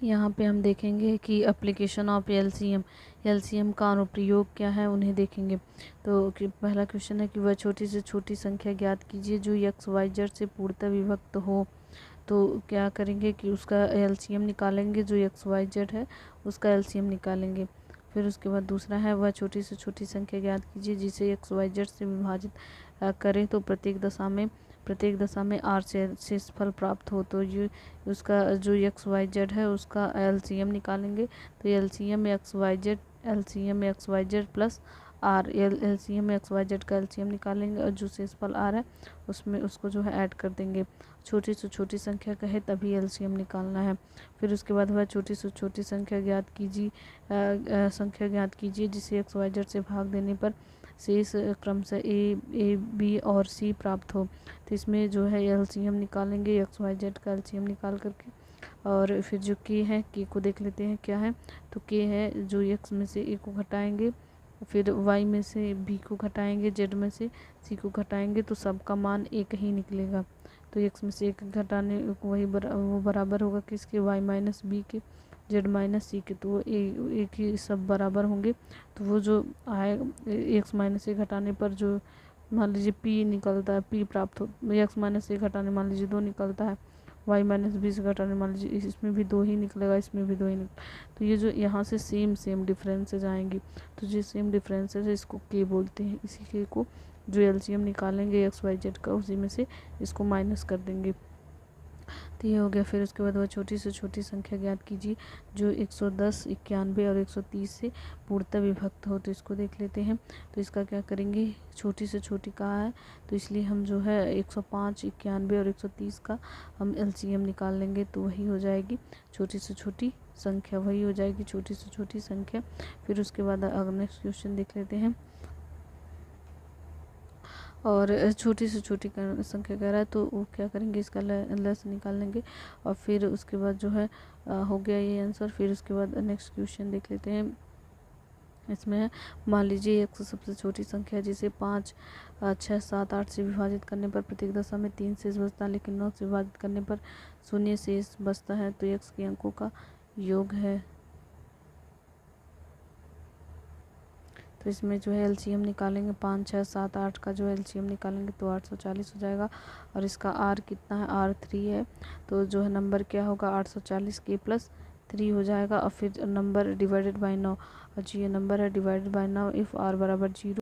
यहाँ पे हम देखेंगे कि एप्लीकेशन ऑफ एलसीएम का अनुप्रयोग क्या है, उन्हें देखेंगे। तो पहला क्वेश्चन है कि वह छोटी से छोटी संख्या ज्ञात कीजिए जो एक्स वाई जेड से पूर्णतः विभक्त हो। तो क्या करेंगे कि उसका एलसीएम निकालेंगे, जो एक्स वाई जेड है उसका एलसीएम निकालेंगे। फिर उसके बाद दूसरा है वह छोटी से छोटी संख्या ज्ञात कीजिए जिसे एक्स वाई जेड से विभाजित करें तो प्रत्येक दशा में आर से शेषफल प्राप्त हो। तो ये उसका जो एक्स वाई जेड है उसका एलसीएम निकालेंगे। तो LCM X Y Z plus R, LCM X Y Z का एलसीएम निकालेंगे और जो शेषफल आर है उसमें उसको जो है ऐड कर देंगे। छोटी से छोटी संख्या कहे तभी एलसीएम निकालना है। फिर उसके बाद वह छोटी से छोटी संख्या ज्ञात कीजिए जिसे एक्स वाई जेड से भाग देने पर शेष क्रमशः ए बी और सी प्राप्त हो। तो इसमें जो है एलसीएम निकालेंगे एक्स वाई जेड का एलसीएम निकाल करके। और फिर जो के है, के को देख लेते हैं क्या है। तो के है जो एक्स में से ए को घटाएंगे, फिर वाई में से बी को घटाएंगे, जेड में से सी को घटाएंगे तो सबका मान एक ही निकलेगा। तो एक्स में से एक घटाने वही वो बराबर होगा किसके, वाई माइनस बी के, जेड माइनस सी के। तो वो एक ही सब बराबर होंगे। तो वो जो आए एक्स माइनस ए घटाने पर जो मान लीजिए पी निकलता है, पी प्राप्त हो, एक्स माइनस ए घटाने मान लीजिए 2 निकलता है, वाई माइनस बी से घटाने मान लीजिए इसमें भी 2 ही निकलेगा, इसमें भी 2 ही निकलेगा। तो ये जो यहाँ से सेम डिफरेंसेज आएंगी। तो जो सेम डिफरेंसेज है इसको के बोलते हैं। इसी के को जो एलसीएम निकालेंगे एक्स वाई जेड का उसी में से इसको माइनस कर देंगे। तो ये हो गया। फिर उसके बाद वह छोटी से छोटी संख्या ज्ञात कीजिए जो 110, 91 और 130 से पूर्णतः विभक्त हो। तो इसको देख लेते हैं। तो इसका क्या करेंगे, छोटी से छोटी कहा है तो इसलिए हम जो है 105, 91 और 130 का हम एलसीएम निकाल लेंगे। तो वही हो जाएगी छोटी से छोटी संख्या, वही हो जाएगी छोटी से छोटी संख्या। फिर उसके बाद अगर नेक्स्ट क्वेश्चन देख लेते हैं। और छोटी से छोटी संख्या कह रहा है तो वो क्या करेंगे, इसका लेस निकाल लेंगे। और फिर उसके बाद जो है हो गया ये आंसर। फिर उसके बाद नेक्स्ट क्वेश्चन देख लेते हैं। इसमें है मान लीजिए एक सबसे छोटी संख्या जिसे 5, 6, 7, 8 से विभाजित करने पर प्रत्येक दशा में 3 शेष बचता है, लेकिन 9 से विभाजित करने पर 0 शेष बचता है। तो एक्स के अंकों का योग है। तो इसमें जो है एलसीएम निकालेंगे 5, 6, 7, 8 का जो एलसीएम निकालेंगे तो 840 हो जाएगा। और इसका आर कितना है, आर 3 है। तो जो है नंबर क्या होगा, 840 के प्लस 3 हो जाएगा। और फिर नंबर डिवाइडेड बाय 9, और जो ये नंबर है डिवाइडेड बाय 9 इफ़ आर बराबर 0